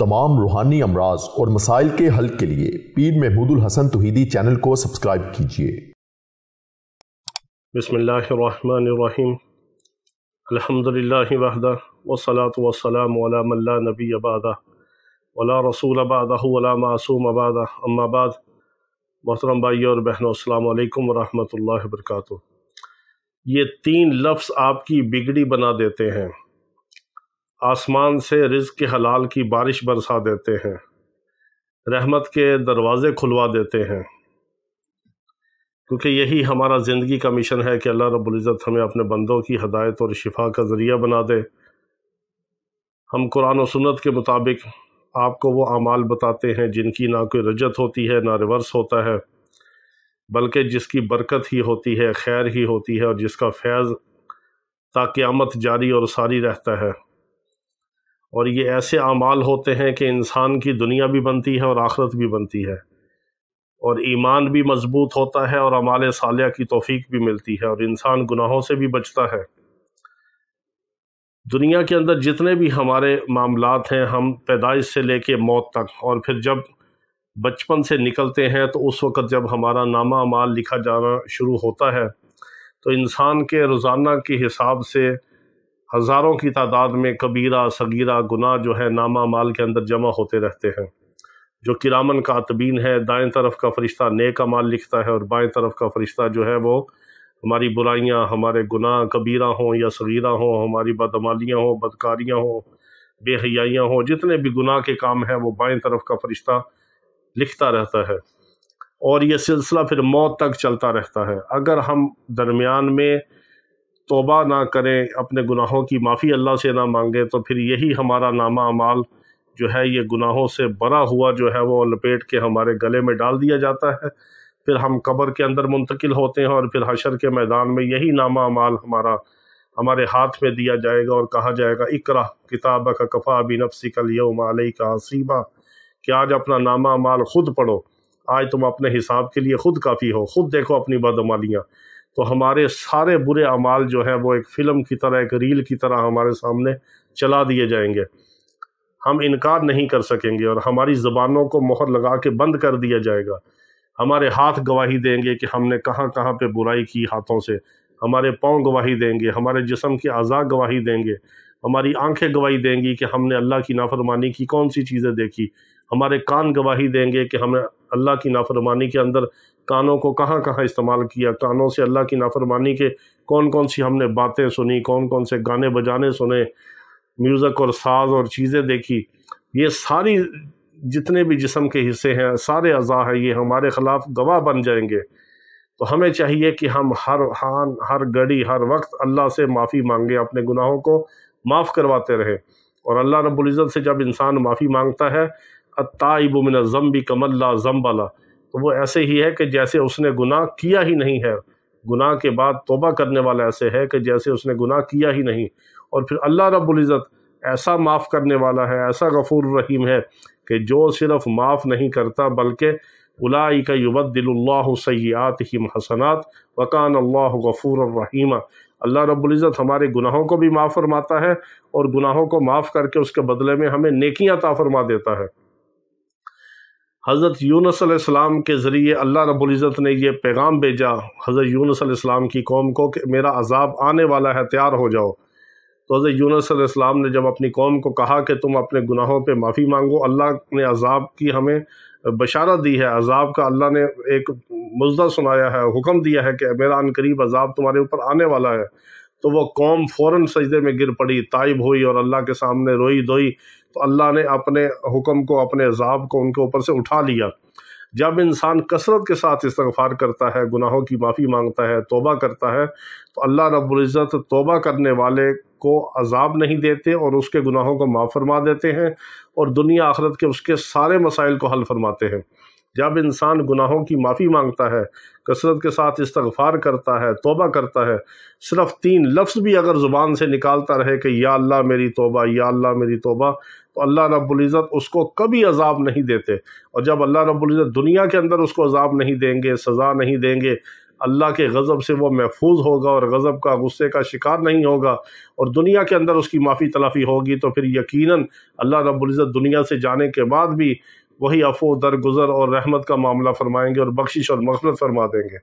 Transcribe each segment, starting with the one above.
तमाम रूहानी अमराज और मसाइल के हल के लिए पीर महमूद उल हसन तौहीदी चैनल को सब्सक्राइब कीजिए। बिस्मिल्लाहिर्रहमानिर्रहीम। अल्हम्दुलिल्लाहि वहदा वस्सलातु वस्सलामु अला मन ला नबिय्य बअदा वला रसूल बअदहु वला मासूम बअदा, अम्मा बाद। मोहतरम भाइयों और बहनों, अस्सलामु अलैकुम वरहमतुल्लाहि वबरकातुहू। ये 3 लफ्ज़ आपकी बिगड़ी बना देते हैं, आसमान से रिज़्क़ के हलाल की बारिश बरसा देते हैं, रहमत के दरवाज़े खुलवा देते हैं। क्योंकि यही हमारा ज़िंदगी का मिशन है कि अल्लाह रब्बुल इज़्ज़त हमें अपने बंदों की हदायत और शिफा का ज़रिया बना दे। हम कुरान और सुन्नत के मुताबिक आपको वो अमाल बताते हैं जिनकी ना कोई रजत होती है ना रिवर्स होता है, बल्कि जिसकी बरकत ही होती है, खैर ही होती है, और जिसका फैज़ ता क़यामत जारी और सारी रहता है। और ये ऐसे अमाल होते हैं कि इंसान की दुनिया भी बनती है और आखिरत भी बनती है, और ईमान भी मजबूत होता है, और अमाल सालिया की तौफीक भी मिलती है, और इंसान गुनाहों से भी बचता है। दुनिया के अंदर जितने भी हमारे मामलात हैं, हम पैदाइश से लेके मौत तक, और फिर जब बचपन से निकलते हैं तो उस वक़्त जब हमारा नामा अमाल लिखा जाना शुरू होता है, तो इंसान के रोज़ाना के हिसाब से हज़ारों की तादाद में कबीरा सगीरा गुनाह जो है नामा अमाल के अंदर जमा होते रहते हैं। जो किरामन कातबीन है, दाएं तरफ का फ़रिश्ता नेक अमाल लिखता है, और बाएं तरफ का फ़रिश्ता जो है वो हमारी बुराइयां, हमारे गुनाह कबीरा हों या सगीरा हों, हमारी बदअमालियाँ हों, बदकारियाँ हों, बेहयाइयाँ हों, जितने भी गुनाह के काम हैं वो बाएं तरफ का फ़रिश्ता लिखता रहता है। और ये सिलसिला फिर मौत तक चलता रहता है। अगर हम दरमियान में तौबा ना करें, अपने गुनाहों की माफ़ी अल्लाह से ना मांगे, तो फिर यही हमारा नामा अमाल जो है ये गुनाहों से भरा हुआ जो है वो लपेट के हमारे गले में डाल दिया जाता है। फिर हम कब्र के अंदर मुंतकिल होते हैं, और फिर हशर के मैदान में यही नामा अमाल हमारे हाथ में दिया जाएगा और कहा जाएगा, इकरा किताबक कफ़ा बिनफ्सिकल यौमा अलैका हसीबा, कि आज अपना नामा अमाल खुद पढ़ो, आज तुम अपने हिसाब के लिए खुद काफ़ी हो, खुद देखो अपनी बदअमालियाँ। तो हमारे सारे बुरे अमाल जो है वो एक फ़िल्म की तरह, एक रील की तरह हमारे सामने चला दिए जाएंगे। हम इनकार नहीं कर सकेंगे, और हमारी ज़बानों को मोहर लगा के बंद कर दिया जाएगा। हमारे हाथ गवाही देंगे कि हमने कहाँ कहाँ पे बुराई की हाथों से, हमारे पाँव गवाही देंगे, हमारे जिस्म के अज़ा गवाही देंगे, हमारी आंखें गवाही देंगी कि हमने अल्लाह की नाफरमानी की कौन सी चीज़ें देखी, हमारे कान गवाही देंगे कि हमने अल्लाह की नाफरमानी के अंदर कानों को कहाँ कहाँ इस्तेमाल किया, कानों से अल्लाह की नाफरमानी के कौन कौन सी हमने बातें सुनी, कौन कौन से गाने बजाने सुने, म्यूज़िक और साज और चीज़ें देखी। ये सारी जितने भी जिस्म के हिस्से हैं, सारे अज़ा हैं, ये हमारे ख़िलाफ़ गवाह बन जाएंगे। तो हमें चाहिए कि हम हर घड़ी हर वक्त अल्लाह से माफ़ी मांगें, अपने गुनाहों को माफ़ करवाते रहें। और अल्लाह रब्बुल इज़्ज़त से जब इंसान माफ़ी मांगता है, अत्ताइबु मिनज़ ज़म्बि कमन ला ज़म्ब ला, तो वो ऐसे ही है कि जैसे उसने गुनाह किया ही नहीं है। गुनाह के बाद तौबा करने वाला ऐसे है कि जैसे उसने गुनाह किया ही नहीं। और फिर अल्लाह रब्बुल इज़्ज़त ऐसा माफ़ करने वाला है, ऐसा गफ़ूर रहीम है कि जो सिर्फ़ माफ़ नहीं करता बल्कि उलाइका युबद्दिलुल्लाहु सय्यिआतिहिम हसनात व कान अल्लाहु गफ़ूरर रहीमा। अल्लाह रब्बुल इज़्ज़त हमारे गुनाहों को भी माफ़ फरमाता है, और गुनाहों को माफ़ करके उसके बदले में हमें नेकियां अता फरमा देता है। हज़रत यूनुस अलैहिस्सलाम के ज़रिए अल्लाह रब्बुल इज़्ज़त ने ये पैगाम भेजा हज़रत यूनुस अलैहिस्सलाम की कौम को कि मेरा अज़ाब आने वाला है, तैयार हो जाओ। तो हज़रत यूनुस अलैहिस्सलाम ने जब अपनी कौम को कहा कि तुम अपने गुनाहों पे माफ़ी मांगो, अल्लाह ने अज़ाब की हमें बशारत दी है, अज़ाब का अल्लाह ने एक मुज़्ज़ा सुनाया है, हुक्म दिया है कि मेरा अनकरीब अज़ाब तुम्हारे ऊपर आने वाला है। तो वो कौम फ़ौरन सजदे में गिर पड़ी, ताइब हुई और अल्लाह के सामने रोई धोई। तो अल्लाह ने अपने हुक्म को, अपने अज़ाब को उनके ऊपर से उठा लिया। जब इंसान कसरत के साथ इस्तिग़फ़ार करता है, गुनाहों की माफ़ी मांगता है, तौबा करता है, तो अल्लाह रब्बुल इज़्ज़त तौबा करने वाले को अज़ाब नहीं देते और उसके गुनाहों को माफ़ फरमा देते हैं, और दुनिया आखिरत के उसके सारे मसाइल को हल फरमाते हैं। जब इंसान गुनाहों की माफ़ी मांगता है, कसरत के साथ इस्तिग़फ़ार करता है, तौबा करता है, सिर्फ़ 3 लफ्ज़ भी अगर ज़ुबान से निकालता रहे कि या अल्लाह मेरी तौबा, या अल्लाह मेरी तौबा, तो अल्लाह रब्बुल इज़्ज़त उसको कभी अज़ाब नहीं देते। और जब अल्लाह रब्बुल इज़्ज़त दुनिया के अंदर उसको अज़ाब नहीं देंगे, सज़ा नहीं देंगे, اللہ کے غضب سے وہ محفوظ ہوگا اور غضب کا غصے کا شکار نہیں ہوگا اور دنیا کے اندر اس کی معافی تلافی ہوگی، تو پھر یقیناً اللہ رب العزت دنیا سے جانے کے بعد بھی وہی عفو درگزر اور رحمت کا معاملہ فرمائیں گے اور بخشش اور مغفرت فرما دیں گے۔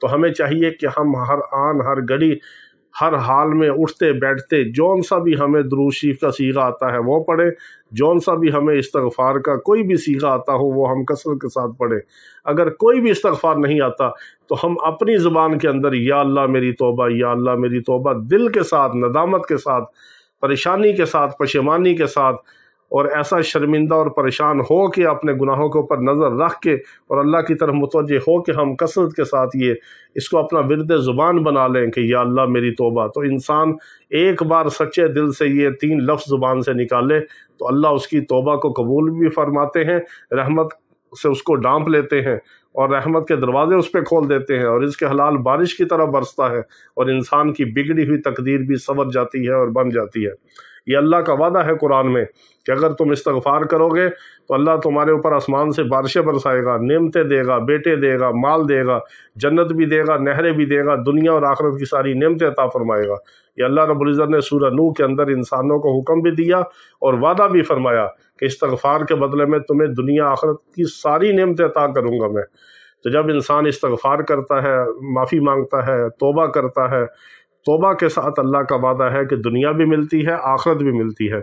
تو ہمیں چاہیے کہ ہم ہر آن ہر گھڑی ہر حال میں اٹھتے بیٹھتے جون سا بھی ہمیں درود شریف کا صیغہ آتا ہے وہ پڑھیں، جون سا بھی ہمیں استغفار کا کوئی بھی صیغہ آتا ہو وہ ہم کثرت کے ساتھ پڑھیں۔ اگر کوئی بھی استغفار نہیں آتا تو ہم اپنی زبان کے اندر یا اللہ میری توبہ، یا اللہ میری توبہ، دل کے ساتھ، ندامت کے ساتھ، پریشانی کے ساتھ، پشیمانی کے ساتھ، اور ایسا شرمندہ اور پریشان ہو کے اپنے گناہوں کے اوپر نظر رکھ کے اور اللہ کی طرف متوجہ ہو کے ہم کثرت کے ساتھ اس کو اپنا ورد زبان بنا لیں کہ یا اللہ میری توبہ۔ تو انسان ایک بار سچے دل سے یہ 3 لفظ زبان سے نکالے تو اللہ اس کی توبہ کو قبول بھی فرماتے ہیں، رحمت سے اس کو ڈانپ لیتے ہیں اور رحمت کے دروازے اس پہ کھول دیتے ہیں، اور اس کے حلال بارش کی طرح برستا ہے اور انسان کی بگڑی ہوئی تقدیر بھی سنور جاتی ہے اور بن جاتی ہے۔ یہ اللہ کا وعدہ ہے قرآن میں کہ اگر تم استغفار کرو گے تو اللہ تمہارے اوپر آسمان سے بارشیں برسائے گا، نعمتیں دے گا، بیٹے دے گا، مال دے گا، جنت بھی دے گا، نہریں بھی دے گا، دنیا اور آخرت کی ساری نعمتیں عطا فرمائے گا۔ یہ اللہ رب العزت نے سورہ نوح کے اندر انسانوں کو حکم بھی دیا اور وعدہ بھی فرمایا کہ استغفار کے بدلے میں تمہیں دنیا آخرت کی ساری نعمتیں عطا کروں گا میں۔ تو جب انسان استغفار کرتا ہے، معافی مانگتا ہے، توبہ کرتا ہے، توبہ کے ساتھ اللہ کا وعدہ ہے کہ دنیا بھی ملتی ہے، آخرت بھی ملتی ہے،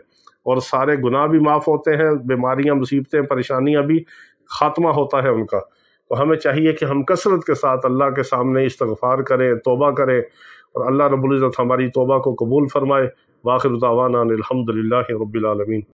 اور سارے گناہ بھی معاف ہوتے ہیں، بیماریاں، مصیبتیں، پریشانیاں بھی خاتمہ ہوتا ہے ان کا۔ تو ہمیں چاہیے کہ ہم کثرت کے ساتھ اللہ کے سامنے استغفار کریں، توبہ کریں، اور اللہ رب العزت ہماری توبہ کو قبول فرمائے۔ وآخر دعوانا الحمدللہ رب العالمین۔